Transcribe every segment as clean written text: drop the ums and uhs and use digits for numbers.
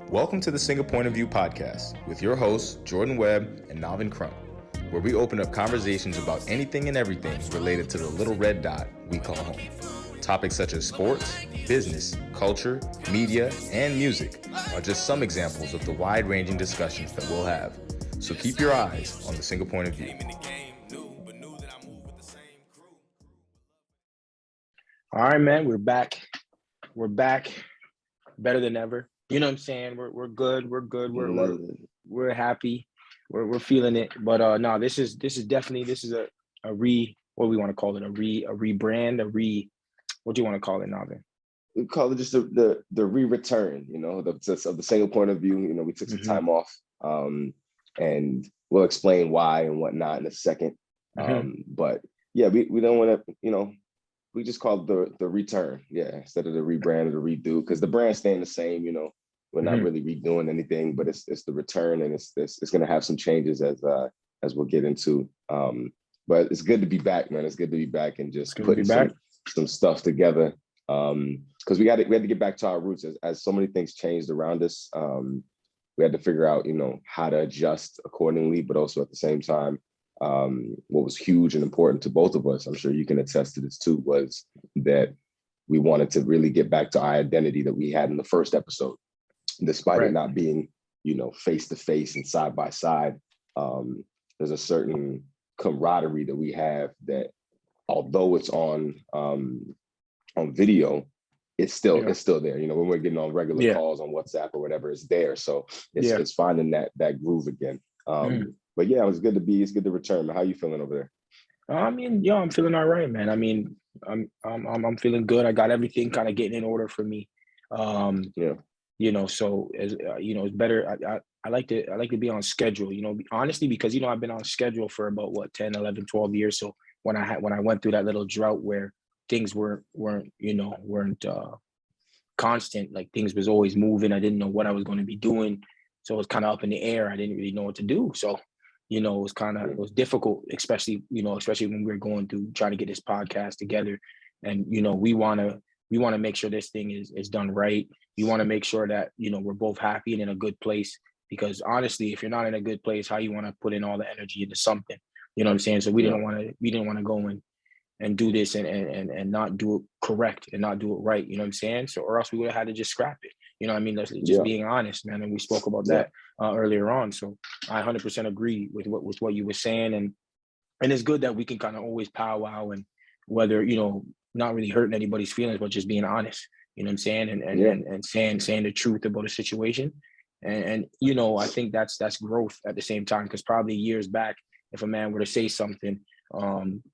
Welcome to the Single Point of View podcast with your hosts, Jordan Webb and Navin Crump, where we open up conversations about anything and everything related to the little red dot we call home. Topics such as sports, business, culture, media, and music are just some examples of the wide-ranging discussions that we'll have. So keep your eyes on the Single Point of View. All right, man, we're back. We're back better than ever. You know what I'm saying? We're good. We're happy. We're feeling it. But no, this is definitely a what do we want to call it? A rebrand, what do you want to call it, Navin? We call it just the return, of the Single Point of View. We took some time off, and we'll explain why and whatnot in a second. But yeah, we don't want to, we just call it the return, instead of the rebrand or the redo, because the brand's staying the same. We're not really redoing anything, but it's the return, and it's going to have some changes as we'll get into. But it's good to be back, man. It's good to be back and just putting some stuff together. Because we had to get back to our roots as so many things changed around us. We had to figure out, how to adjust accordingly, but also at the same time, what was huge and important to both of us, I'm sure you can attest to this too, was that we wanted to really get back to our identity that we had in the first episode, despite it not being, face to face and side by side. There's a certain camaraderie that we have that, although it's on video, it's still there. When we're getting on regular calls on WhatsApp or whatever, it's there. So it's finding that groove again. But yeah, it's good to return. How you feeling over there? I mean, I'm feeling all right, man. I mean, I'm feeling good. I got everything kind of getting in order for me. So as it's better. I like to be on schedule, honestly, because I've been on schedule for about 10, 11, 12 years. So when I went through that little drought where things weren't constant, like things was always moving. I didn't know what I was going to be doing. So it was kind of up in the air. I didn't really know what to do. So, it was difficult, especially when we were going through trying to get this podcast together. And, we want to make sure this thing is done right. We want to make sure that, we're both happy and in a good place, because honestly, if you're not in a good place, how you want to put in all the energy into something, you know what I'm saying? So we didn't want to go and do this and not do it correct and not do it right. You know what I'm saying? So, or else we would have had to just scrap it. That's just being honest, man. And we spoke about that earlier on. So I 100% agree with what you were saying. And it's good that we can kind of always powwow, and whether, not really hurting anybody's feelings, but just being honest, you know what I'm saying? And saying the truth about a situation. And I think that's growth at the same time, because probably years back, if a man were to say something,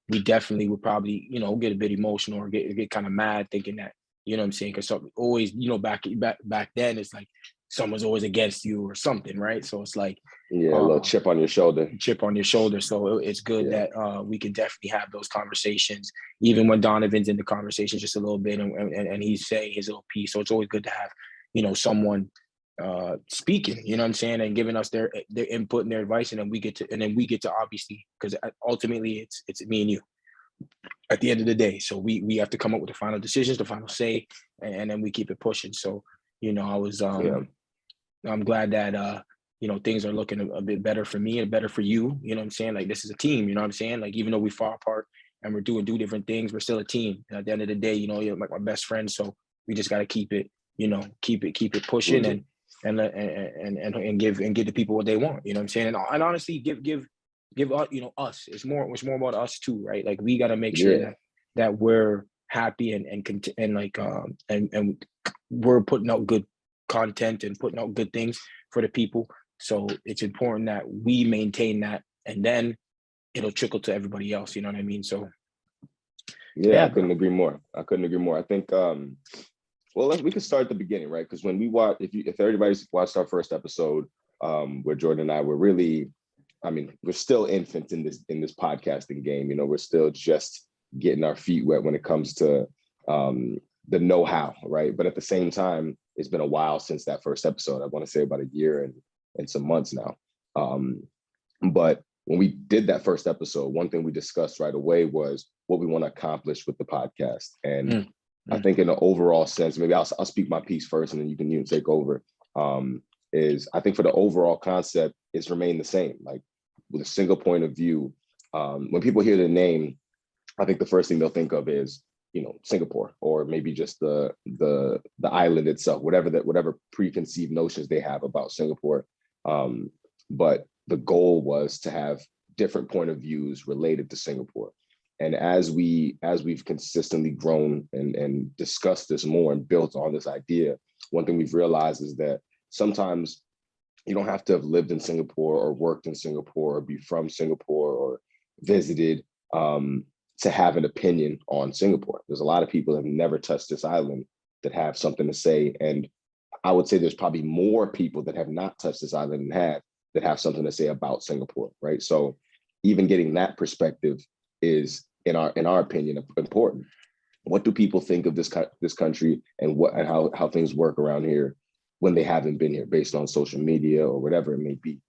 we definitely would probably, get a bit emotional or get kind of mad, thinking that, you know what I'm saying? Because always, back then, it's like someone's always against you or something, right? So it's like a little chip on your shoulder. So it's good that we can definitely have those conversations, even when Donovan's in the conversation just a little bit, and he's saying his little piece. So it's always good to have, someone speaking, you know what I'm saying, and giving us their input and their advice, and then we get to obviously, because ultimately it's me and you at the end of the day. So we have to come up with the final decisions, the final say, and then we keep it pushing. So I was I'm glad that things are looking a bit better for me and better for you. You know what I'm saying? Like, this is a team. You know what I'm saying? Like, even though we far apart and we're doing different things, we're still a team. And at the end of the day, you're like my best friend. So we just got to keep it pushing and give the people what they want. You know what I'm saying? And honestly, give us. It's more about us too, right? Like, we got to make sure that we're happy and we're putting out good content and putting out good things for the people. So it's important that we maintain that, and then it'll trickle to everybody else. You know what I mean? So I couldn't agree more. I think we could start at the beginning, right? Because when we watch, if everybody's watched our first episode, where Jordan and I were really, we're still infants in this podcasting game. We're still just getting our feet wet when it comes to the know-how, right? But at the same time, it's been a while since that first episode. I want to say about a year and some months now. But when we did that first episode, one thing we discussed right away was what we want to accomplish with the podcast. And I think in the overall sense, maybe I'll speak my piece first, and then you can take over. is I think for the overall concept, it's remained the same. Like with a single point of view, when people hear the name, I think the first thing they'll think of is, Singapore, or maybe just the island itself, whatever preconceived notions they have about Singapore. But the goal was to have different point of views related to Singapore. And as we've consistently grown and discussed this more and built on this idea, one thing we've realized is that sometimes you don't have to have lived in Singapore or worked in Singapore or be from Singapore or visited to have an opinion on Singapore. There's a lot of people that have never touched this island that have something to say. And I would say there's probably more people that have not touched this island and that have something to say about Singapore, right? So even getting that perspective is, in our opinion, important. What do people think of this country and how things work around here when they haven't been here, based on social media or whatever it may be?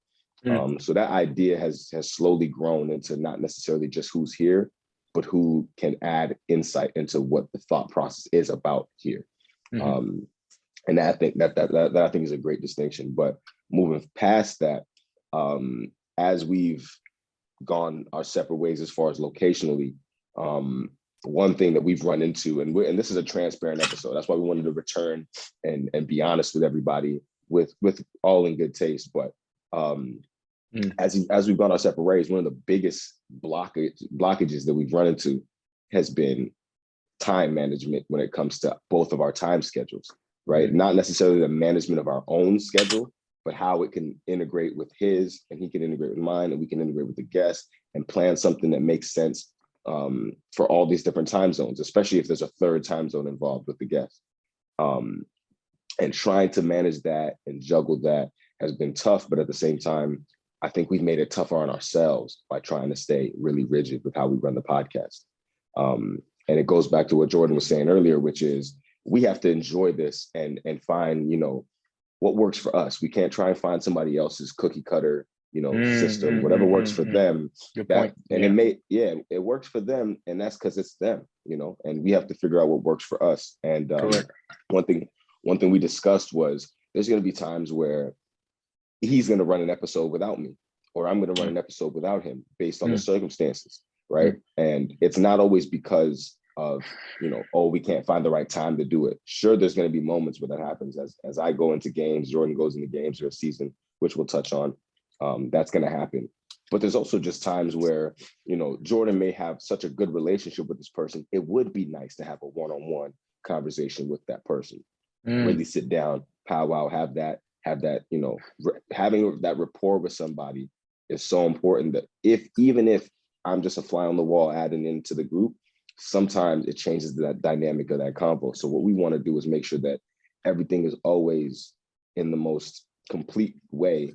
So that idea has slowly grown into not necessarily just who's here, but who can add insight into what the thought process is about here. And I think that I think is a great distinction. But moving past that, as we've gone our separate ways as far as locationally, one thing that we've run into, and this is a transparent episode, that's why we wanted to return and be honest with everybody, with all in good taste. But as we've gone our separate ways, one of the biggest blockages that we've run into has been time management when it comes to both of our time schedules, right? Not necessarily the management of our own schedule, but how it can integrate with his, and he can integrate with mine, and we can integrate with the guest and plan something that makes sense for all these different time zones, especially if there's a third time zone involved with the guest. And trying to manage that and juggle that has been tough, but at the same time, I think we've made it tougher on ourselves by trying to stay really rigid with how we run the podcast. And it goes back to what Jordan was saying earlier, which is we have to enjoy this and find, what works for us. We can't try and find somebody else's cookie cutter, system, whatever works for them. Good point. And it works for them, and that's because it's them, and we have to figure out what works for us. And one thing we discussed was there's going to be times where he's going to run an episode without me, or I'm going to run an episode without him based on the circumstances, right? And it's not always because of, we can't find the right time to do it. Sure, there's going to be moments where that happens as I go into games, Jordan goes into games or a season, which we'll touch on. That's going to happen. But there's also just times where, Jordan may have such a good relationship with this person. It would be nice to have a one-on-one conversation with that person, really sit down, powwow, have that, having that rapport with somebody is so important that even if I'm just a fly on the wall adding into the group, sometimes it changes that dynamic of that convo. So what we want to do is make sure that everything is always in the most complete way,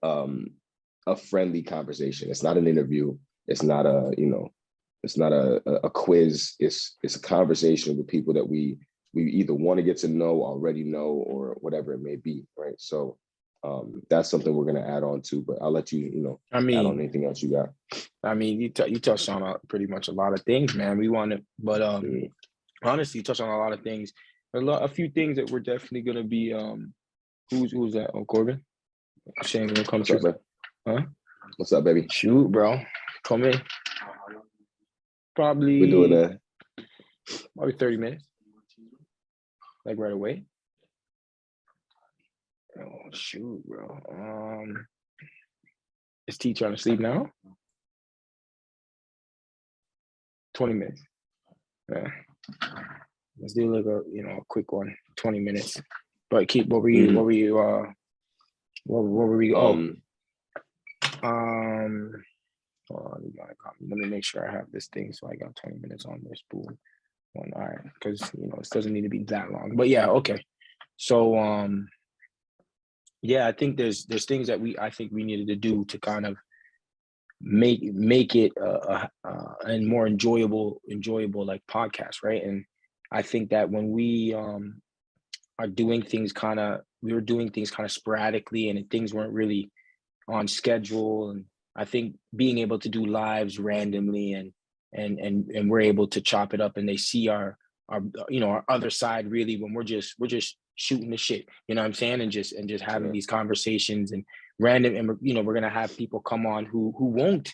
a friendly conversation. It's not an interview. It's not a quiz. It's a conversation with people that we either want to get to know, already know, or whatever it may be, right? So that's something we're going to add on to, but I'll let you, add on anything else you got. I mean, you touched on pretty much a lot of things, man. We want to, but honestly, you touched on a lot of things. A few things that we're definitely going to be. Who's that? Oh, Corbin. Shane, gonna come to, huh? What's up, baby? Shoot, bro, come in. Probably. We're doing that. Probably 30 minutes. Like right away. Oh shoot, bro. Is T trying to sleep now? 20 minutes. Yeah. Let's do like a quick one. 20 minutes. But keep what were you hold on, let me make sure I have this thing so I got 20 minutes on this boom. All right, because it doesn't need to be that long. But yeah, okay. So I think there's things that I think we needed to do to kind of make it a more enjoyable like podcast, right? And I think that when we are doing things we were doing things kind of sporadically, and things weren't really on schedule. And I think being able to do lives randomly and we're able to chop it up, and they see our other side really when we're just shooting the shit, you know what I'm saying? And just having these conversations and random, and we're gonna have people come on who won't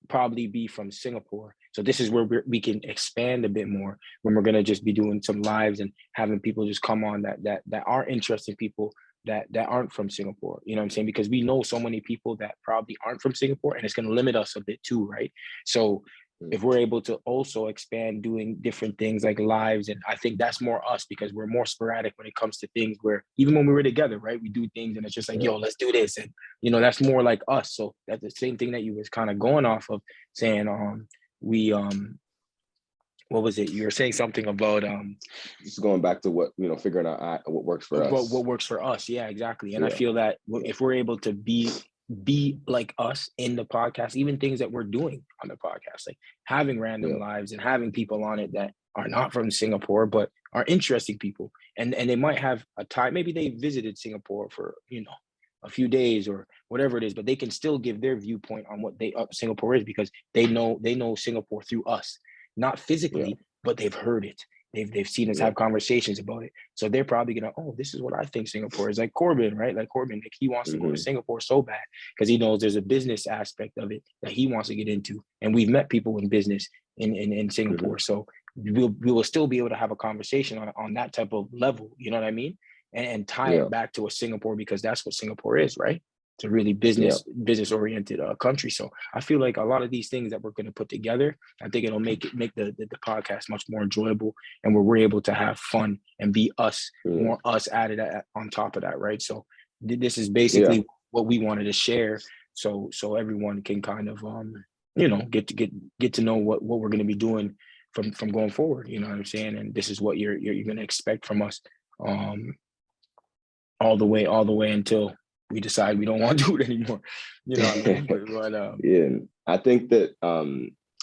probably be from Singapore. So this is where we can expand a bit more, when we're gonna just be doing some lives and having people just come on that are interesting people that aren't from Singapore. You know what I'm saying? Because we know so many people that probably aren't from Singapore, and it's gonna limit us a bit too, right? So if we're able to also expand doing different things like lives, and I think that's more us, because we're more sporadic when it comes to things, where even when we were together, right, we do things and it's just like, yo, let's do this, and that's more like us. So that's the same thing that you was kind of going off of, saying we what was it, you were saying something about just going back to what, figuring out what works for us. What works for us. Yeah, exactly. And I feel that if we're able to be like us in the podcast, even things that we're doing on the podcast, like having random lives and having people on it that are not from Singapore but are interesting people, and they might have a time, maybe they visited Singapore for a few days or whatever it is, but they can still give their viewpoint on what Singapore is, because they know Singapore through us, not physically, but they've heard it. They've seen us have conversations about it. So they're probably gonna, oh, this is what I think Singapore is. Like Corbin, right? Like Corbin, like he wants to go to Singapore so bad because he knows there's a business aspect of it that he wants to get into. And we've met people in business in Singapore. So we will still be able to have a conversation on that type of level, you know what I mean? And tie it back to a Singapore, because that's what Singapore is, right? It's a really business oriented country. So I feel like a lot of these things that we're going to put together, I think it'll make the podcast much more enjoyable, and where we're able to have fun and be us, more us added on top of that, right? So this is basically what we wanted to share, so everyone can kind of get to know what we're going to be doing from going forward. You know what I'm saying? And this is what you're going to expect from us, all the way until we decide we don't want to do it anymore. You know what I mean? But, I think that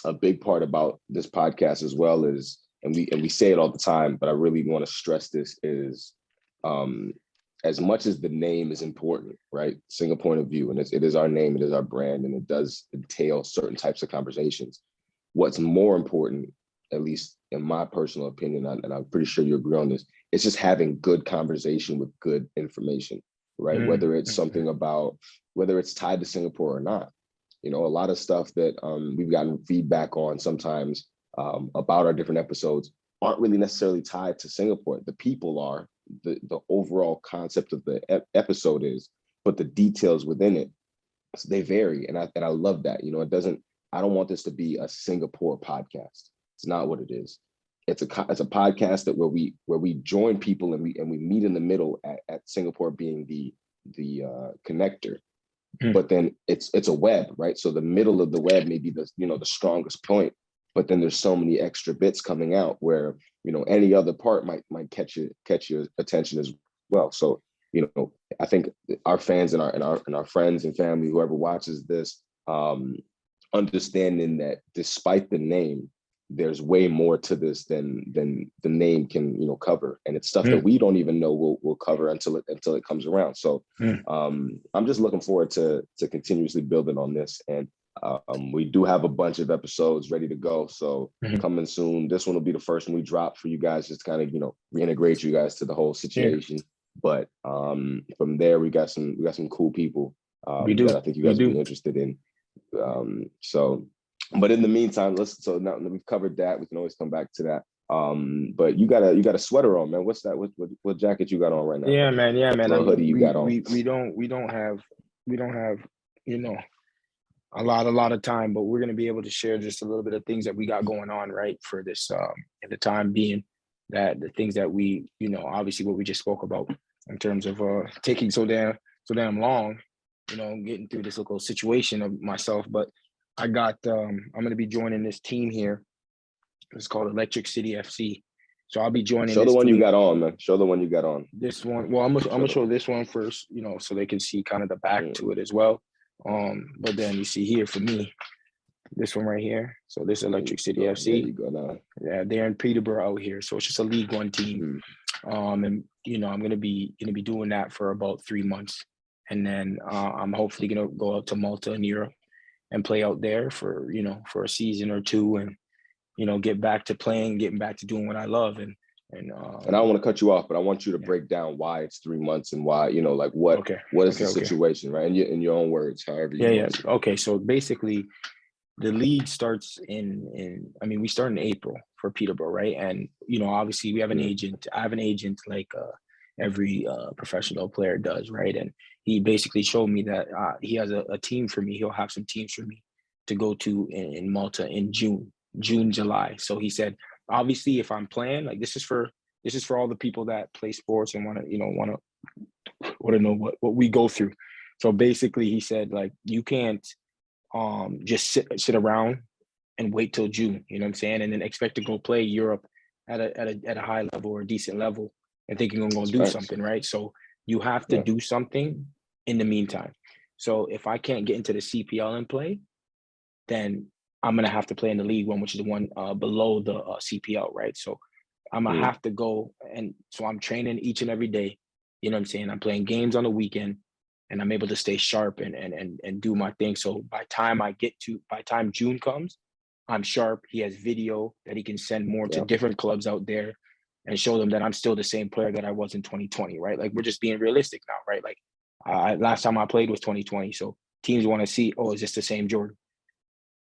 a big part about this podcast as well is, and we say it all the time, but I really want to stress this, is as much as the name is important, right? Single point of view, and it is our name, it is our brand, and it does entail certain types of conversations. What's more important, at least in my personal opinion, and I'm pretty sure you agree on this, it's just having good conversation with good information, right? Whether it's something about, whether it's tied to Singapore or not. A lot of stuff that we've gotten feedback on sometimes about our different episodes aren't really necessarily tied to Singapore. The people are, the overall concept of the episode is, but the details within it, so they vary. And I love that. I don't want this to be a Singapore podcast. It's not what it is. It's a podcast that where we join people and we meet in the middle at Singapore being the connector, but then it's a web, right? So the middle of the web may be the strongest point, but then there's so many extra bits coming out where any other part might catch your attention as well. So I think our fans and our friends and family, whoever watches this, understanding that despite the name, there's way more to this than the name can cover, and it's stuff that we don't even know we'll cover until it comes around. So I'm just looking forward to continuously building on this, and we do have a bunch of episodes ready to go, so coming soon. This one will be the first one we drop for you guys, just kind of reintegrate you guys to the whole situation. But from there, we got some cool people that I think you guys will be interested in. But in the meantime, so now that we've covered that, we can always come back to that. But you got a sweater on, man. What's that? What jacket you got on right now? Yeah, man. What hoodie you got on? We don't have a lot of time, but we're gonna be able to share just a little bit of things that we got going on, right, for this at the time being, that the things that we obviously what we just spoke about in terms of taking so damn long, getting through this little situation of myself. But I got I'm going to be joining this team here. It's called Electric City FC. So I'll be joining. Show the one you got on, man. Show the one you got on. This one. Well, I'm gonna show this one first, so they can see kind of the back to it as well. But then you see here for me, this one right here. So this Electric City FC. There you go now. Yeah, they're in Peterborough out here. So it's just a League One team. And I'm gonna be doing that for about 3 months, and then I'm hopefully gonna go out to Malta in Europe and play out there for a season or two, and get back to playing, getting back to doing what I love, and And I don't want to cut you off, but I want you to break down why it's 3 months and why, like what is the situation, right? In your own words, however you want to. Okay, so basically the league starts we start in April for Peterborough, right? And obviously we have an agent. I have an agent like every professional player does, right? And he basically showed me that he has a team for me. He'll have some teams for me to go to in Malta in June, July. So he said, obviously, if I'm playing, like this is for all the people that play sports and want to know what we go through. So basically, he said, like, you can't just sit around and wait till June, you know what I'm saying, and then expect to go play Europe at a high level or a decent level and think you're gonna do something, right? So you have to do something in the meantime. So if I can't get into the CPL and play, then I'm gonna have to play in the League One, which is the one below the CPL, right? So I'm gonna have to go, and so I'm training each and every day. You know what I'm saying? I'm playing games on the weekend, and I'm able to stay sharp and do my thing. So by time June comes, I'm sharp. He has video that he can send more to different clubs out there and show them that I'm still the same player that I was in 2020, right? Like, we're just being realistic now, right? Like, last time I played was 2020. So teams want to see, oh, is this the same Jordan?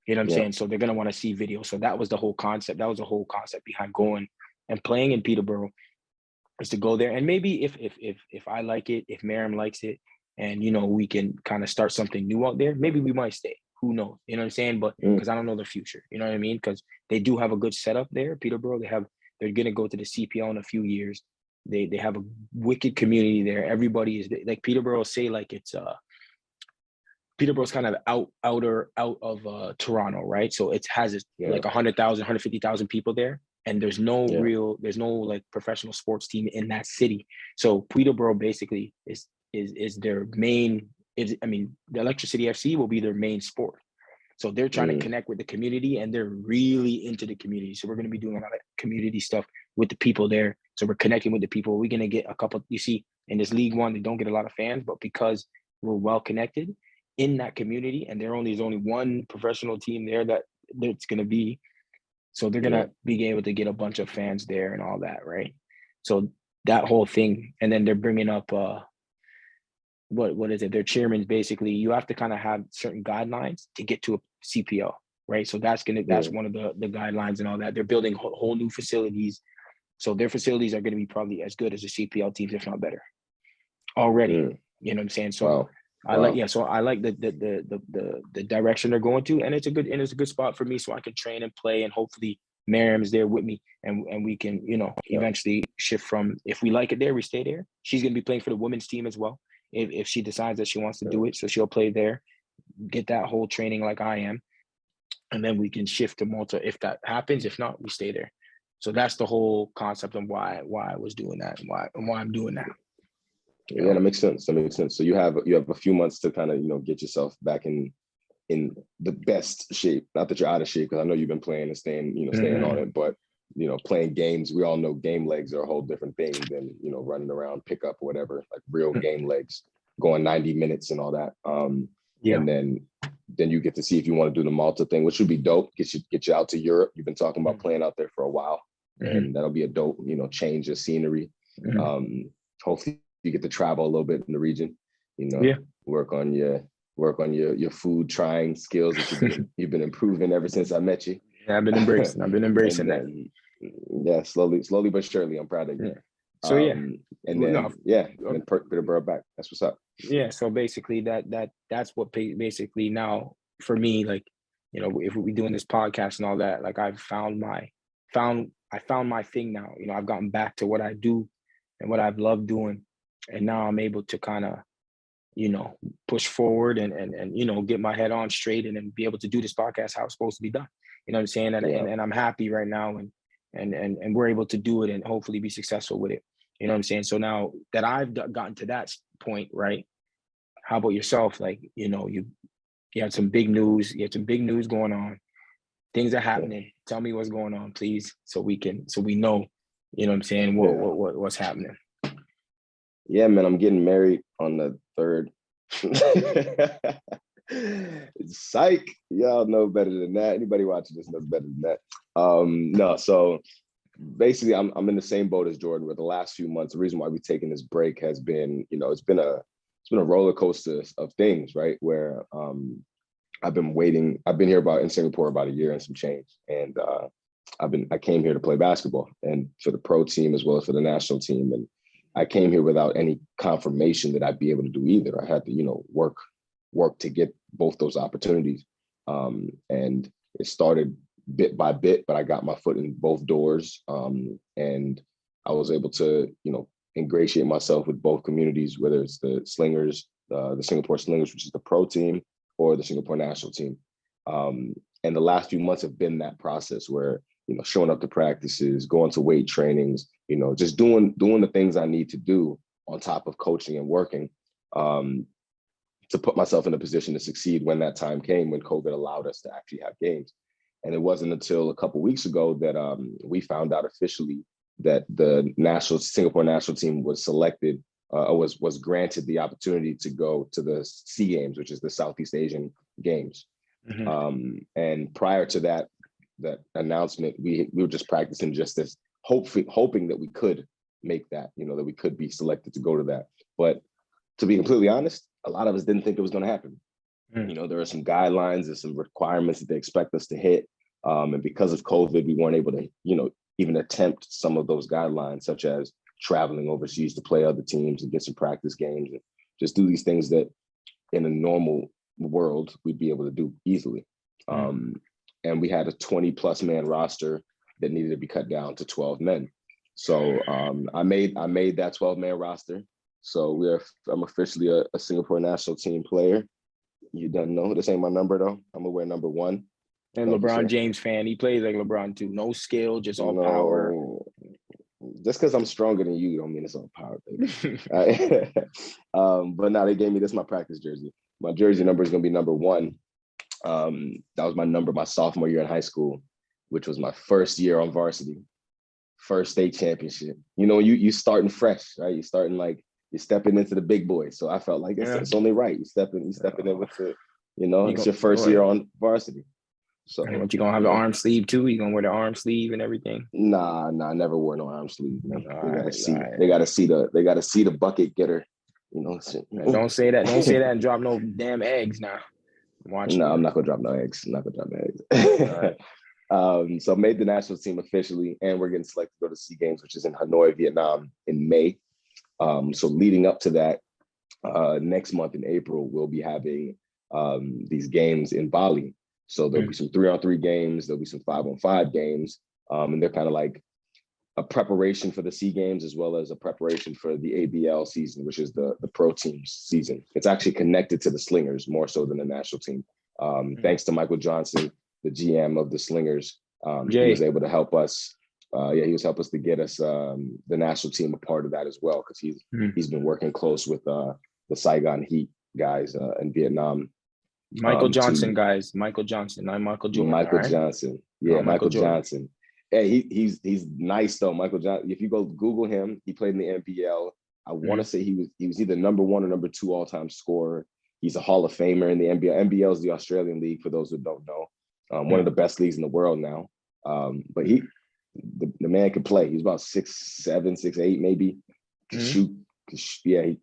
You know what I'm saying? So they're going to want to see video. So that was the whole concept. That was the whole concept behind going and playing in Peterborough, is to go there. And maybe if I like it, if Miriam likes it, and, we can kind of start something new out there, maybe we might stay. Who knows? You know what I'm saying? But because I don't know the future, you know what I mean? Because they do have a good setup there, Peterborough. They're going to go to the CPL in a few years. They have a wicked community there. Everybody is like Peterborough. Say like it's Peterborough's kind of out of Toronto, right? So it has like 100,000, 150,000 people there, and there's no like professional sports team in that city. So Peterborough basically is their main. The Electricity FC will be their main sport. So they're trying to connect with the community, and they're really into the community. So we're going to be doing a lot of community stuff with the people there. So we're connecting with the people. We're going to get a couple. You see, in this League One, they don't get a lot of fans, but because we're well connected in that community, and there's only one professional team there that's going to be, so they're going to be able to get a bunch of fans there and all that, right? So that whole thing, and then they're bringing up what is it? Their chairman's basically, you have to kind of have certain guidelines to get to a CPL, right? So that's one of the guidelines and all that. They're building whole new facilities, so their facilities are going to be probably as good as the CPL teams, if not better, already. You know what I'm saying? So I like the direction they're going to, and it's a good spot for me, so I can train and play, and hopefully Miriam's there with me, and we can eventually shift from, if we like it there, we stay there. She's going to be playing for the women's team as well, if she decides that she wants to do it. So she'll play there, get that whole training like I am, and then we can shift to Malta if that happens. If not, we stay there. So that's the whole concept of why I was doing that, and why I'm doing that. Yeah, that makes sense. So you have a few months to kind of get yourself back in the best shape. Not that you're out of shape, because I know you've been playing and staying on it, but playing games, we all know game legs are a whole different thing than running around pickup or whatever, like real game legs, going 90 minutes and all that. And then you get to see if you want to do the Malta thing, which would be dope. Get you out to Europe. You've been talking about playing out there for a while, and that'll be a dope change of scenery. Hopefully you get to travel a little bit in the region, work on your food trying skills that you've been improving ever since I met you. Yeah, I've been embracing that. Yeah, slowly but surely. I'm proud of you. So then Peterborough back. That's what's up. Yeah, so basically that's what basically now for me, like, if we're doing this podcast and all that, like I found my thing now. I've gotten back to what I do and what I've loved doing, and now I'm able to kind of push forward and get my head on straight, and then be able to do this podcast how it's supposed to be done. You know what I'm saying? And I'm happy right now, and we're able to do it and hopefully be successful with it. You know what I'm saying? So now that I've gotten to that point, right? How about yourself? Like, you had some big news. You had some big news going on. Things are happening. Tell me what's going on, please, so we know. You know what I'm saying? What's happening? Yeah, man, I'm getting married on the 3rd. Psych. Y'all know better than that. Anybody watching this knows better than that. No, so basically I'm in the same boat as Jordan, where the last few months, the reason why we've taken this break has been, it's been a roller coaster of things, right? Where I've been here in Singapore about a year and some change. And I came here to play basketball and for the pro team as well as for the national team. And I came here without any confirmation that I'd be able to do either. I had to, work to get both those opportunities. And it started bit by bit, but I got my foot in both doors. And I was able to, ingratiate myself with both communities, whether it's the Slingers, the Singapore Slingers, which is the pro team, or the Singapore national team. And the last few months have been that process where, showing up to practices, going to weight trainings, just doing the things I need to do on top of coaching and working to put myself in a position to succeed when that time came, when COVID allowed us to actually have games. And it wasn't until a couple of weeks ago that we found out officially that the Singapore national team was selected, was granted the opportunity to go to the SEA Games, which is the Southeast Asian Games. Mm-hmm. And prior to that announcement, we were just practicing just as hoping that we could make that, that we could be selected to go to that. But to be completely honest, a lot of us didn't think it was going to happen. There are some guidelines and some requirements that they expect us to hit. And because of COVID, we weren't able to, even attempt some of those guidelines, such as traveling overseas to play other teams and get some practice games and just do these things that in a normal world we'd be able to do easily. And we had a 20+ man roster that needed to be cut down to 12 men. So I made that 12-man roster. So I'm officially a Singapore national team player. You don't know, this ain't my number though. I'm gonna wear number 1. And LeBron James fan, he plays like LeBron too. No skill, just all power. Just because I'm stronger than you don't mean it's all power, baby. But now they gave me this, my practice jersey. My jersey number is gonna be number 1. That was my number my sophomore year in high school, which was my first year on varsity, first state championship. You starting fresh, right? You're stepping into the big boys. So I felt like it's only right. You stepping in with the, it's your first year on varsity. So what, you gonna have the arm sleeve too? You gonna wear the arm sleeve and everything? Nah, I never wore no arm sleeve. They gotta see the bucket getter. Don't say that. Don't say that and drop no damn eggs now. No, I'm not gonna drop no eggs. So made the national team officially, and we're getting selected to go to SEA Games, which is in Hanoi, Vietnam, in May. So leading up to that, next month in April, we'll be having these games in Bali. So there'll be some 3-on-3 games, there'll be some 5-on-5 games, and they're kind of like a preparation for the SEA Games as well as a preparation for the ABL season, which is the pro team's season. It's actually connected to the Slingers more so than the national team. Thanks to Michael Johnson, the GM of the Slingers, he was able to help us. He was helping us to get us the national team a part of that as well, because he's been working close with the Saigon Heat guys in Vietnam. Michael Johnson, guys. Michael Johnson, not Michael Jordan. Michael Johnson. Yeah, Michael Johnson. Hey, he's nice though. Michael Johnson. If you go Google him, he played in the NBL. I want to say he was either number 1 or number 2 all-time scorer. He's a Hall of Famer in the NBL. NBL is the Australian league, for those who don't know. One of the best leagues in the world now. But the man can play. He's about 6'7", 6'8", maybe. Can shoot. He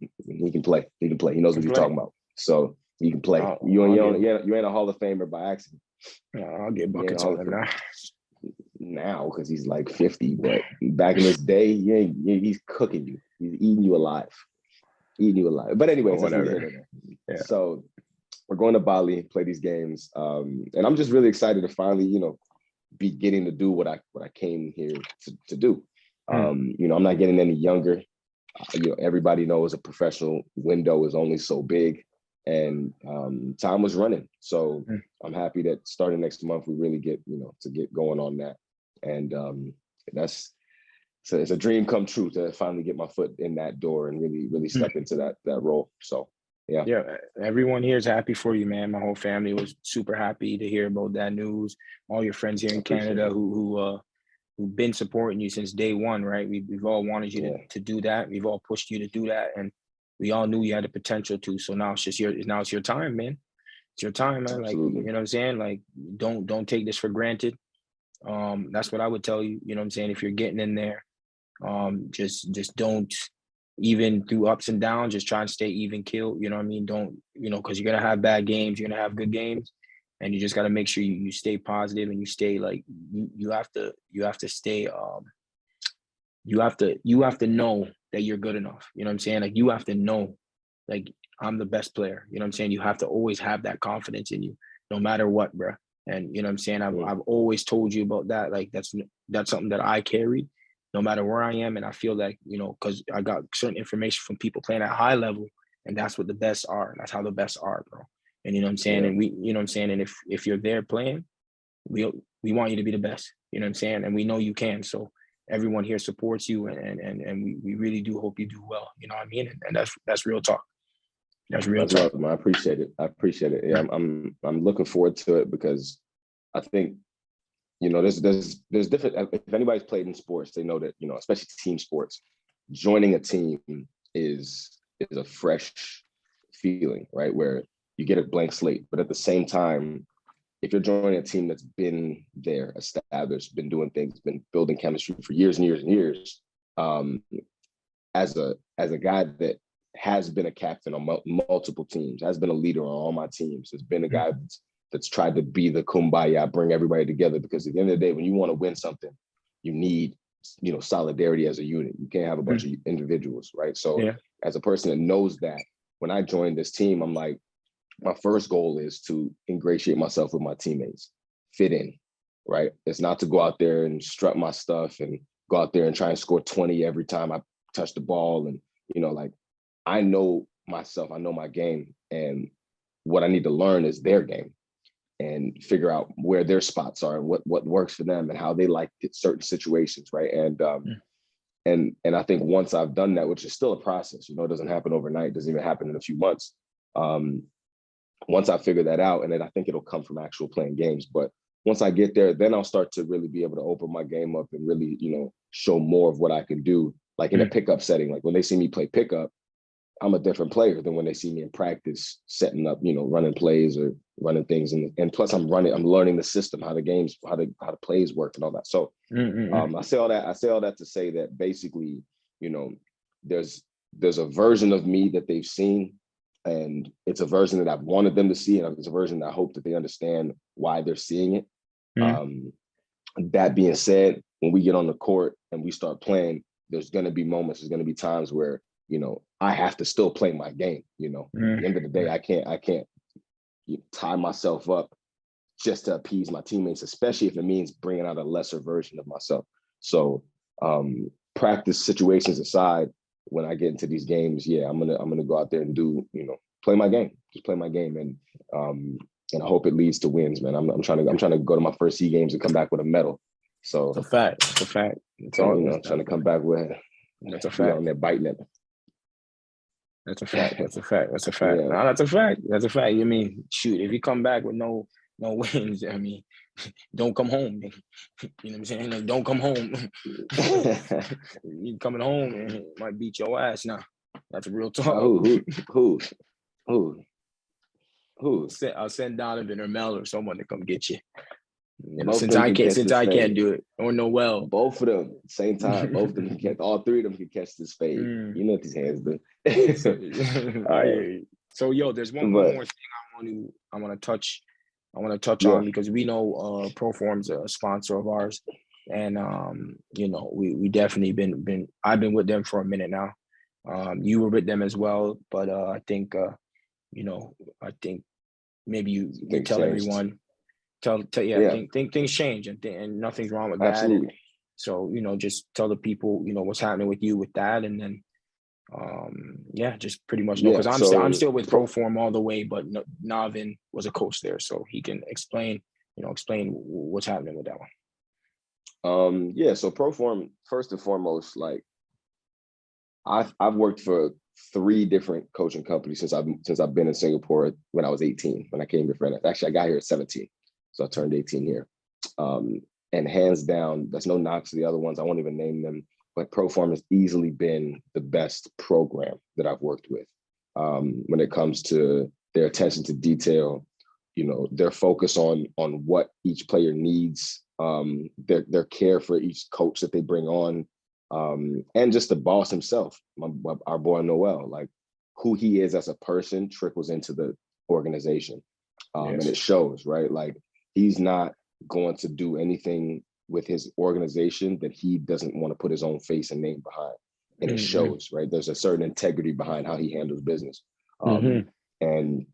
can play. He can play. He knows what he's talking about. So he can play. You ain't a Hall of Famer by accident. I'll get buckets on him now because he's like 50. But back in his day, he's cooking you. He's eating you alive. But anyways, whatever. So we're going to Bali, play these games, and I'm just really excited to finally, be getting to do what I came here to do. I'm not getting any younger. Everybody knows a professional window is only so big, and time was running. So I'm happy that starting next month we really get to get going on that, and it's a dream come true to finally get my foot in that door and really step into that role. So yeah, everyone here is happy for you, man. My whole family was super happy to hear about that news. All your friends here in Canada who've been supporting you since day one, right? We've all wanted you to do that. We've all pushed you to do that, and we all knew you had the potential to. So now it's your time, man. It's your time, man. Like, you know what I'm saying? Like, don't take this for granted. That's what I would tell you. You know what I'm saying? If you're getting in there, just don't, even through ups and downs, just try and stay even keel. You know what I mean? Don't, because you're gonna have bad games, you're gonna have good games, and you just got to make sure you stay positive and you stay like you have to stay you have to know that you're good enough. You know what I'm saying? Like you have to know, like, I'm the best player. You know what I'm saying? You have to always have that confidence in you, no matter what, bro. And you know what I'm saying? I've always told you about that. Like that's something that I carry, no matter where I am. And I feel like, because I got certain information from people playing at high level, and that's what the best are. That's how the best are, bro. And you know what I'm saying? Yeah. And you know what I'm saying? And if you're there playing, we want you to be the best. You know what I'm saying? And we know you can. So everyone here supports you, and we really do hope you do well. You know what I mean? And that's real talk. That's real talk. Love, man. I appreciate it. Yeah, I'm looking forward to it because I think, there's different. If anybody's played in sports, they know that, especially team sports, joining a team is a fresh feeling, right? Where you get a blank slate, but at the same time, if you're joining a team that's been there, established, been doing things, been building chemistry for years and years and years, as a guy that has been a captain on multiple teams, has been a leader on all my teams, has been a guy that's tried to be the kumbaya, bring everybody together, because at the end of the day, when you want to win something, you need, solidarity as a unit. You can't have a bunch of individuals, right? So as a person that knows that, when I joined this team, I'm like, my first goal is to ingratiate myself with my teammates, fit in, right? It's not to go out there and strut my stuff and go out there and try and score 20 every time I touch the ball. And, I know myself, I know my game, and what I need to learn is their game and figure out where their spots are and what works for them and how they like certain situations, right? And I think once I've done that, which is still a process, it doesn't happen overnight, it doesn't even happen in a few months. Once I figure that out, and then I think it'll come from actual playing games. But once I get there, then I'll start to really be able to open my game up and really, show more of what I can do, like in a pickup setting. Like when they see me play pickup, I'm a different player than when they see me in practice, setting up, running plays or running things. And plus I'm learning the system, how the plays work and all that. So I say all that to say that basically, there's a version of me that they've seen, and it's a version that I've wanted them to see, and it's a version that I hope that they understand why they're seeing it. That being said, when we get on the court and we start playing, there's going to be moments, there's going to be times where, I have to still play my game. At the end of the day, I can't tie myself up just to appease my teammates, especially if it means bringing out a lesser version of myself. So practice situations aside, when I get into these games, I'm gonna go out there and do, play my game, just play my game, and I hope it leads to wins, man. I'm trying to go to my first SEA games and come back with a medal. So it's a fact. It's a fact. Trying to come back with. That's a fact. On there biting it. That's a fact. That's a fact. That's a fact. Yeah. No, that's a fact. That's a fact. I mean, shoot, if you come back with no wins, I mean, don't come home. You know what I'm saying? Like, don't come home. You coming home and it might beat your ass now. That's a real talk. Who? I'll send Donovan or Mel or someone to come get you. Since I can't do it, or Noel. Both of them same time. Both of them can catch. All three of them can catch this fade. You know what these hands do. I hear you. So there's one more thing I want to touch on, because we know Proform's a sponsor of ours, and we definitely I've been with them for a minute now. You were with them as well, but I think maybe you tell changed. Everyone. Things change, and nothing's wrong with that. Absolutely. And so just tell the people what's happening with you with that, and then just pretty much know, because I'm still with Proform all the way, but Navin was a coach there, so he can explain what's happening with that one. So Proform, first and foremost, like I've worked for 3 different coaching companies since I've been in Singapore when I was 18, when I came to France. Actually, I got here at 17. So I turned 18 here. And hands down, there's no knocks to the other ones. I won't even name them, but Proform has easily been the best program that I've worked with. When it comes to their attention to detail, their focus on what each player needs their care for each coach that they bring on, and just the boss himself, our boy Noel, like who he is as a person trickles into the organization. And it shows, right? Like he's not going to do anything with his organization that he doesn't want to put his own face and name behind. And it shows, right? There's a certain integrity behind how he handles business. And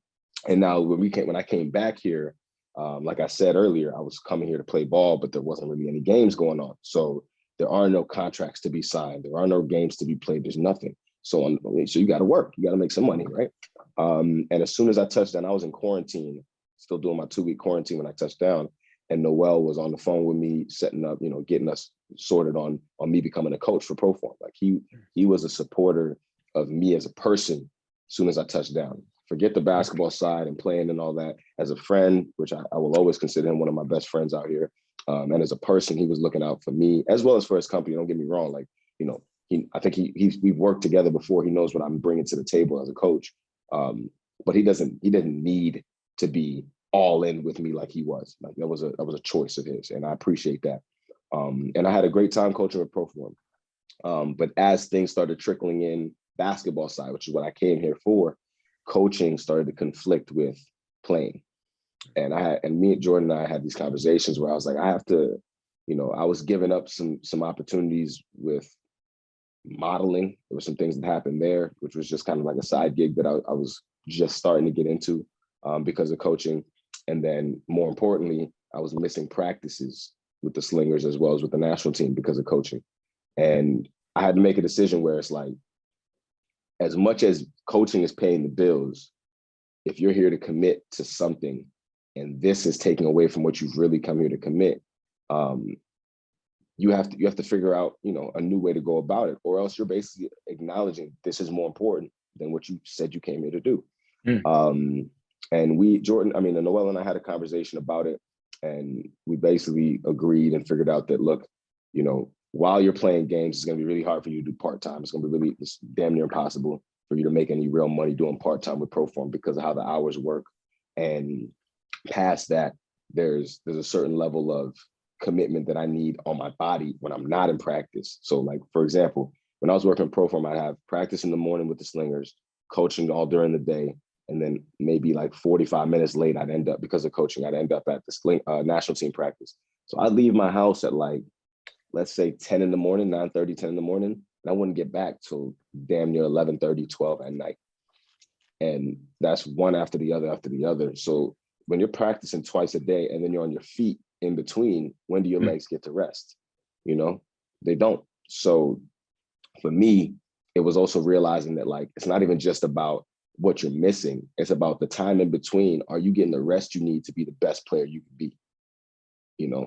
now when I came back here, like I said earlier, I was coming here to play ball, but there wasn't really any games going on. So there are no contracts to be signed. There are no games to be played. There's nothing. So you got to work. You got to make some money, right? And as soon as I touched down, I was in quarantine, still doing my 2-week quarantine when I touched down. And Noel was on the phone with me, setting up, getting us sorted on me becoming a coach for Proform. Like he was a supporter of me as a person as soon as I touched down. Forget the basketball side and playing and all that. As a friend, which I will always consider him one of my best friends out here. And as a person, he was looking out for me as well as for his company. Don't get me wrong. Like, I think we've worked together before. He knows what I'm bringing to the table as a coach. But he didn't need to be all in with me like he was. Like that was a choice of his, and I appreciate that. And I had a great time coaching with Proform. But as things started trickling in basketball side, which is what I came here for, coaching started to conflict with playing. And me and Jordan and I had these conversations where I was like, I have to, I was giving up some opportunities with modeling. There were some things that happened there, which was just kind of like a side gig that I was just starting to get into because of coaching. And then more importantly, I was missing practices with the Slingers as well as with the national team because of coaching. And I had to make a decision where it's like, as much as coaching is paying the bills, if you're here to commit to something and this is taking away from what you've really come here to commit, you have to figure out, a new way to go about it, or else you're basically acknowledging this is more important than what you said you came here to do. And Noel and I had a conversation about it, and we basically agreed and figured out that, look, while you're playing games, it's going to be really hard for you to do part-time. It's going to be it's damn near impossible for you to make any real money doing part-time with Proform because of how the hours work. And past that, there's a certain level of commitment that I need on my body when I'm not in practice. So like, for example, when I was working Proform, I'd have practice in the morning with the Slingers, coaching all during the day. And then maybe like 45 minutes late, because of coaching, I'd end up at the national team practice. So I'd leave my house at like, let's say 10 in the morning, 9:30, 10 in the morning, and I wouldn't get back till damn near 11:30, 12 at night. And that's one after the other. So when you're practicing twice a day and then you're on your feet in between, when do your legs get to rest? They don't. So for me, it was also realizing that like, it's not even just about what you're missing. It's about the time in between. Are you getting the rest you need to be the best player you can be?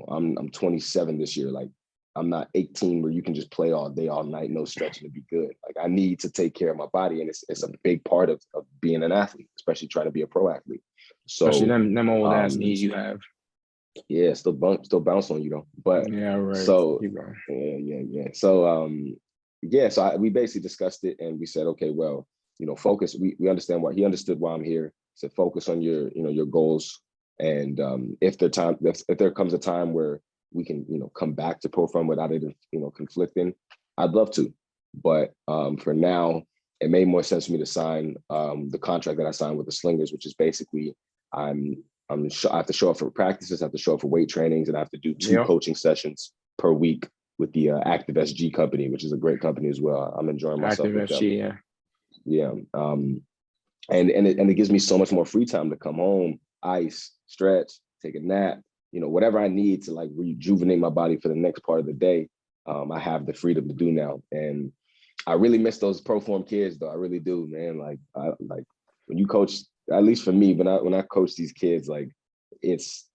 I'm 27 this year. Like, I'm not 18 where you can just play all day, all night, no stretching to be good. Like, I need to take care of my body. And it's a big part of being an athlete, especially trying to be a pro athlete. So especially them old ass knees you have. Yeah, still bounce on you though. But yeah, right. So yeah. So so we basically discussed it and we said, okay, well, focus. We understand why he understood why I'm here. Said focus on your goals. And if there comes a time where we can, come back to Proform without it, conflicting, I'd love to. But for now, it made more sense for me to sign the contract that I signed with the Slingers, which is basically I have to show up for practices, I have to show up for weight trainings, and I have to do 2 coaching sessions per week with the Active SG company, which is a great company as well. I'm enjoying myself Active with SG, them. Yeah. And it gives me so much more free time to come home, ice, stretch, take a nap, whatever I need to like rejuvenate my body for the next part of the day. I have the freedom to do now. And I really miss those Proform kids though. I really do, man. Like when you coach, at least for me, when I coach these kids, like it's,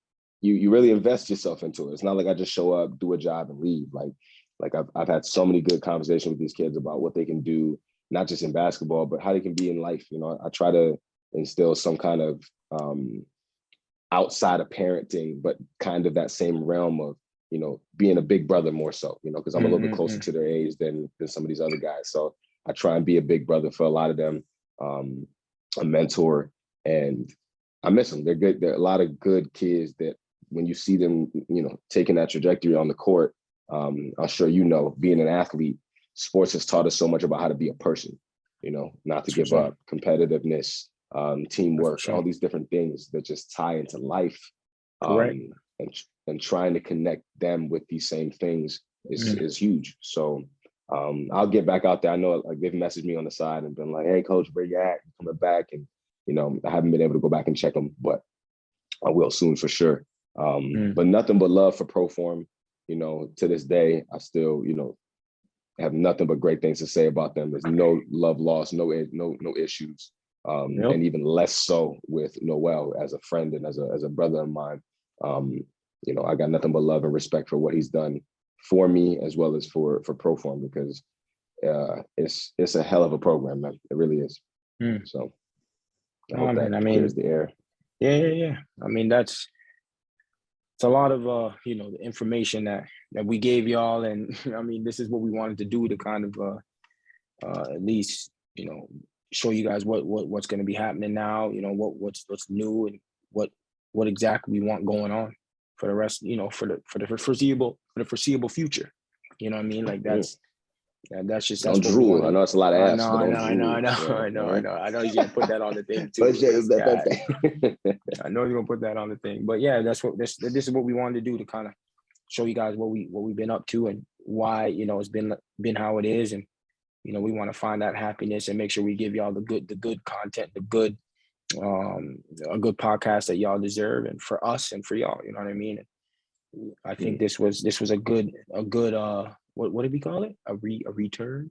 you really invest yourself into it. It's not like I just show up, do a job and leave. Like I've had so many good conversations with these kids about what they can do, not just in basketball, but how they can be in life. I try to instill some kind of outside of parenting, but kind of that same realm of, being a big brother more so, because I'm a little bit closer to their age than some of these other guys. So I try and be a big brother for a lot of them, a mentor, and I miss them. They're good. There are a lot of good kids that when you see them, taking that trajectory on the court, I'm sure being an athlete, sports has taught us so much about how to be a person, not to give up, competitiveness, teamwork, all these different things that just tie into life. And trying to connect them with these same things is huge. So I'll get back out there. I know like they've messaged me on the side and been like, hey coach, where you at? Coming back. And, I haven't been able to go back and check them, but I will soon for sure. But nothing but love for Proform. To this day, I still, have nothing but great things to say about them. There's no love lost, no issues. And even less so with Noel as a friend and as a brother of mine. I got nothing but love and respect for what he's done for me as well as for Proform, because it's a hell of a program, man. It really is. So I hope that clears the air. Yeah. I mean, it's a lot of the information that we gave y'all, and I mean, this is what we wanted to do to kind of at least show you guys what's going to be happening now. What's new and what exactly we want going on for the rest. For the foreseeable future. You know what I mean? Like that's just don't drool. I know it's a lot of apps. I know he's gonna put that on the thing too. I know he's gonna put that on the thing. But yeah, this is what we wanted to do to kind of show you guys what we've been up to and why it's been how it is, and we want to find that happiness and make sure we give y'all the good content, a good podcast that y'all deserve, and for us and for y'all. You know what I mean? And I think this was a good what did we call it? A return?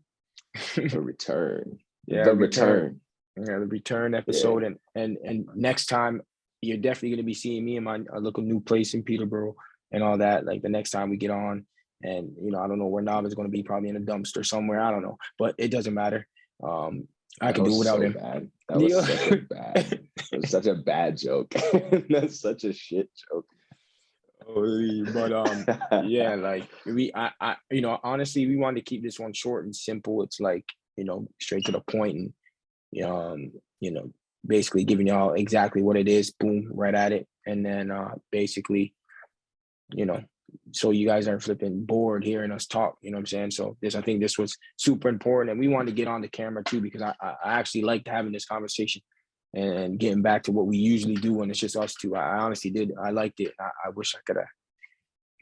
A return. Yeah, the return. Yeah, the return episode. Yeah. And next time you're definitely going to be seeing me in my local new place in Peterborough and all that. Like the next time we get on, and I don't know where Nav is going to be, probably in a dumpster somewhere. I don't know, but it doesn't matter. I can do without him. Bad. That was such a bad. It was such a bad joke. That's such a shit joke. But yeah, like I honestly, we wanted to keep this one short and simple. It's like straight to the point, and basically giving y'all exactly what it is, boom, right at it, and then basically so you guys aren't flipping bored hearing us talk. You know what I'm saying? So I think this was super important, and we wanted to get on the camera too, because I actually liked having this conversation and getting back to what we usually do when it's just us two. I honestly did. I liked it. I wish I could have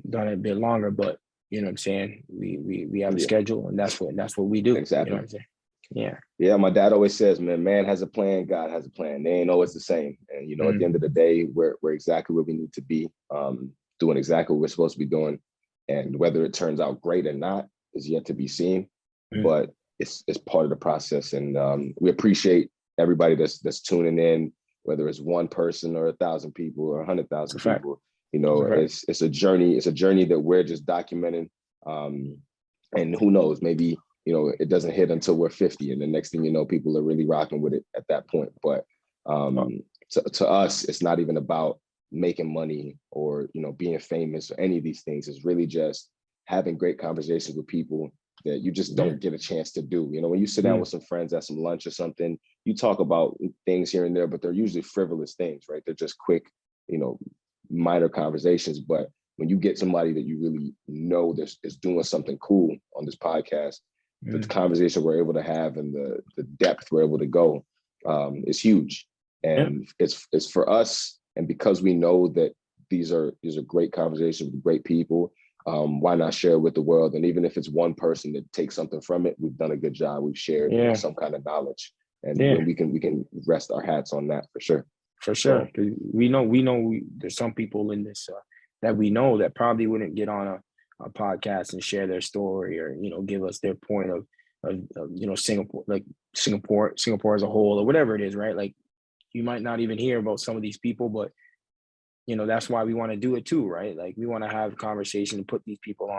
done it a bit longer, but you know what I'm saying? We have a schedule, and that's what we do. Exactly. You know what I'm saying? Yeah. Yeah, my dad always says, man has a plan, God has a plan. They ain't always the same. And at the end of the day, we're exactly where we need to be, doing exactly what we're supposed to be doing. And whether it turns out great or not is yet to be seen. But it's part of the process. And we appreciate everybody that's tuning in, whether it's one person or 1,000 people or 100,000 people. It's a journey. It's a journey that we're just documenting. And who knows, maybe it doesn't hit until we're 50, and the next thing you know, people are really rocking with it at that point. But to us, it's not even about making money or being famous or any of these things. It's really just having great conversations with people that you just don't get a chance to do. When you sit down with some friends at some lunch or something, you talk about things here and there, but they're usually frivolous things, right? They're just quick, minor conversations. But when you get somebody that you really know is doing something cool on this podcast, the conversation we're able to have and the depth we're able to go is huge. And it's for us. And because we know that these are great conversations with great people, why not share it with the world? And even if it's one person that takes something from it, we've done a good job. We've shared some kind of knowledge, and we can rest our hats on that for sure. For sure. So, we know there's some people in this that we know that probably wouldn't get on a podcast and share their story or give us their point of Singapore as a whole or whatever it is, right? Like you might not even hear about some of these people, but that's why we want to do it too, right? Like we want to have a conversation and put these people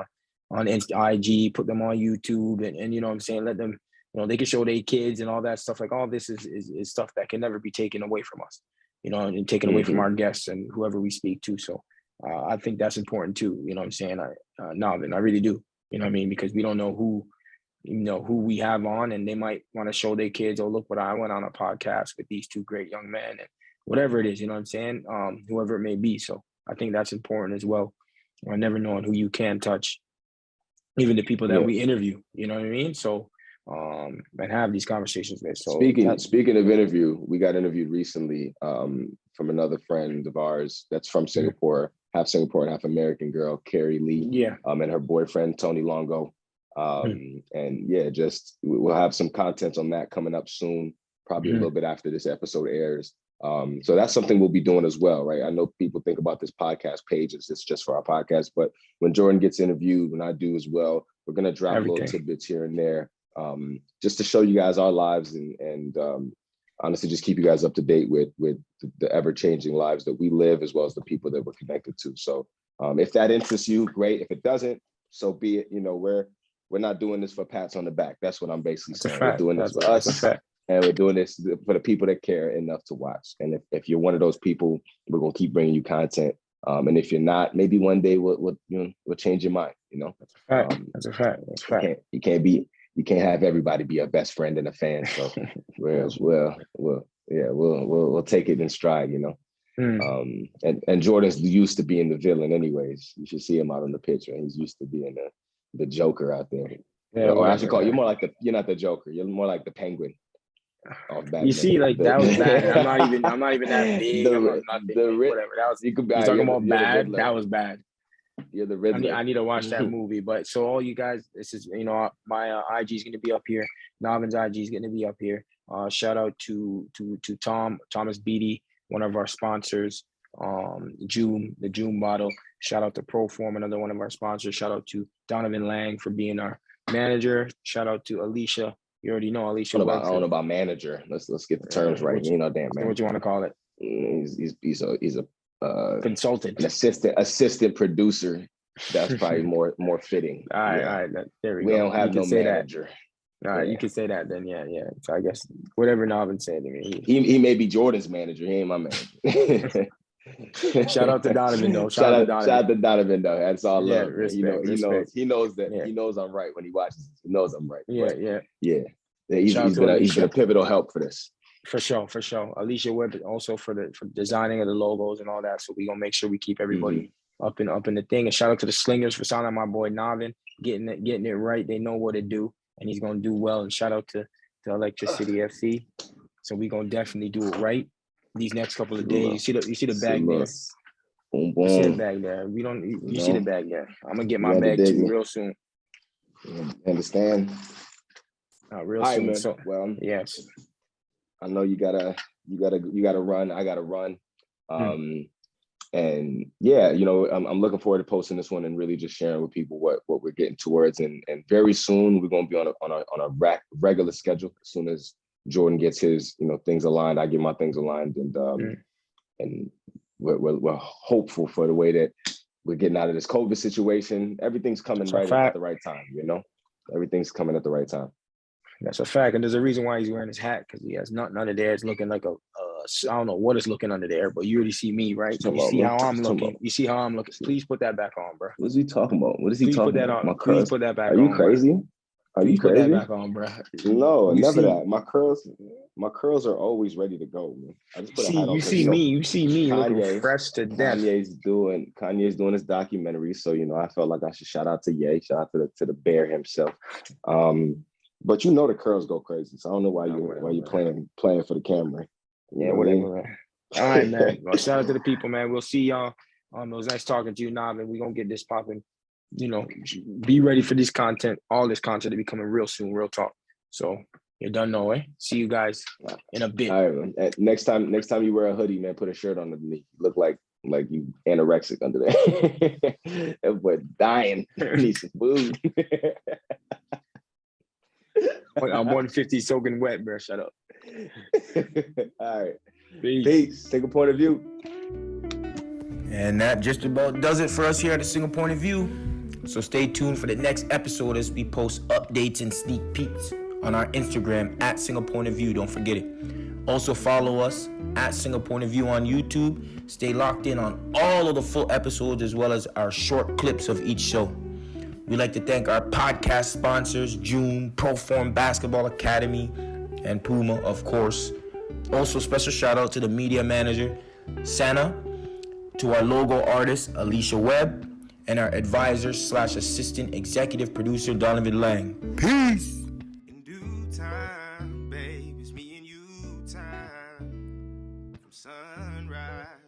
on IG, put them on YouTube, and you know what I'm saying, let them they can show their kids and all that stuff. Like all this is stuff that can never be taken away from us, and taken away from our guests and whoever we speak to. So I think that's important too. You know what I'm saying? I really do. You know what I mean? Because we don't know who we have on, and they might want to show their kids, oh, look what I went on a podcast with these two great young men, and whatever it is, you know what I'm saying? Whoever it may be. So I think that's important as well. Never knowing who you can touch, even the people that we interview. You know what I mean? So, and have these conversations with. So speaking of interview, we got interviewed recently from another friend of ours that's from Singapore, half Singapore and half American girl, Carrie Lee. Yeah. And her boyfriend Tony Longo. And yeah, just we'll have some content on that coming up soon, probably a little bit after this episode airs. So that's something we'll be doing as well, right? I know people think about this podcast page as it's just for our podcast, but when Jordan gets interviewed, when I do as well, we're gonna drop little tidbits here and there, just to show you guys our lives and honestly just keep you guys up to date with the ever-changing lives that we live, as well as the people that we're connected to. So if that interests you, great. If it doesn't, so be it. You know, we're not doing this for pats on the back. That's what I'm basically saying. We're doing this for us. And we're doing this for the people that care enough to watch. And if you're one of those people, we're gonna keep bringing you content. And if you're not, maybe one day we'll change your mind. You know, that's a fact. That's a fact. You can't have everybody be a best friend and a fan. So we'll take it in stride. You know. And Jordan's used to being the villain, anyways. You should see him out on the pitch, right? He's used to being the Joker out there. Yeah, or I should call you more like you're not the Joker. You're more like the Penguin. You see, like that was bad. I'm not even that big. Whatever. That was. You're talking about bad. That was bad. You're the Riddler. I need to watch that movie. But so all you guys, this is my IG is going to be up here. Navin's IG is going to be up here. Shout out to Thomas Beatty, one of our sponsors. The Joom bottle. Shout out to Proform, another one of our sponsors. Shout out to Donovan Lang for being our manager. Shout out to Alicia. You already know Alicia. I don't know about manager. Let's get the terms right. You know, damn man. What you want to call it? He's a consultant, an assistant producer. That's probably more fitting. All right. There we go. We don't have no manager. All right, you can say that then. Yeah. So I guess whatever Navin said to me. He may be Jordan's manager. He ain't my manager. Shout out to Donovan though. Shout out to Donovan though. That's all love. Respect, he knows that. Yeah. He knows I'm right when he watches. He knows I'm right. Yeah. He's been a pivotal help for this. For sure. Alicia Webb also for designing of the logos and all that. So we gonna make sure we keep everybody up in the thing. And shout out to the Slingers for signing my boy Navin, getting it right. They know what to do, and he's gonna do well. And shout out to Electricity FC. So we gonna definitely do it right these next couple of days. You see the bag there. Boom, boom. You see the bag there. You see the bag there. I'm gonna get my bag too real soon. Understand? Real soon. Man. So well, yes. I know you gotta run. I gotta run. And yeah, I'm looking forward to posting this one and really just sharing with people what we're getting towards. And very soon we're gonna be on a regular schedule. As soon as Jordan gets his things aligned, I get my things aligned, and we're hopeful for the way that we're getting out of this COVID situation. Everything's coming at the right time. Everything's coming at the right time. That's a fact, and there's a reason why he's wearing his hat, because he has nothing under there. It's looking like I don't know what is looking under there, but you already see me, right? So you see how I'm looking. You see how I'm looking. Please put that back on, bro. What is he talking about? What is he Please talking put that about? on. Please put that back on. Are you crazy? Bro. Are you crazy? Put that back on, bro. No, never that. My curls are always ready to go, man. I just put a hat on. You see me looking fresh to death. Kanye's doing his documentary, so I felt like I should shout out to Ye, shout out to the bear himself. But the curls go crazy, so I don't know why you playing for the camera. Yeah, whatever, man. All right, man. Well, shout out to the people, man. We'll see y'all. It was nice talking to you, Navin. We're gonna get this popping. Be ready for this content, all this content to be coming real soon, real talk. So you done know, eh? See you guys in a bit. All right, man. Next time you wear a hoodie, man, put a shirt underneath. Look like you anorexic under there. That boy dying. Need some food. I'm 150 soaking wet, bro. Shut up. All right. Peace. Take a point of view. And that just about does it for us here at the Single Point of View. So stay tuned for the next episode as we post updates and sneak peeks on our Instagram at Single Point of View. Don't forget it. Also follow us at Single Point of View on YouTube. Stay locked in on all of the full episodes as well as our short clips of each show. We'd like to thank our podcast sponsors, Joom, Proform Basketball Academy, and Puma, of course. Also, special shout out to the media manager, Sana, to our logo artist, Alicia Webb, and our advisor/assistant executive producer, Donovan Lang. Peace! In due time, babe, it's me and you time from sunrise.